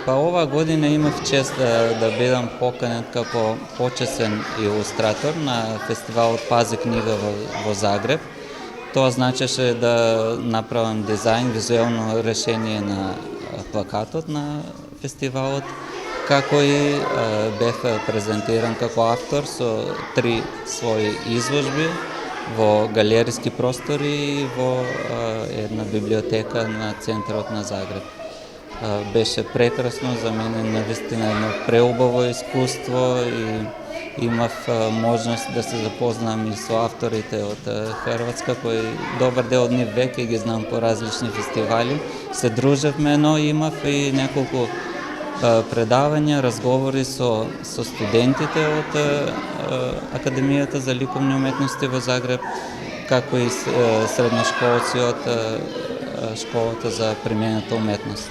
Pa ova godina imав čest da бидам поканет како почесен илустратор на фестивалот Пази книга во Загреб. Тоа значеше да направам дизајн, визуелно решение на плакатот на фестивалот, како и бев презентиран како автор со 3 своји изложби во галериски простори и во една библиотека на центарот на Загреб. Беше прекрасно за мене, навистина едно преубаво искуство и имав можност да се запознам и со авторите од Хрватска, кои добар дел од нив веќе ги знам по различни фестивали. Се дружевме, но имав и неколку предавања, разговори со студентите од Академијата за ликовни уметности во Загреб, како и средношколци од школата за примената уметност.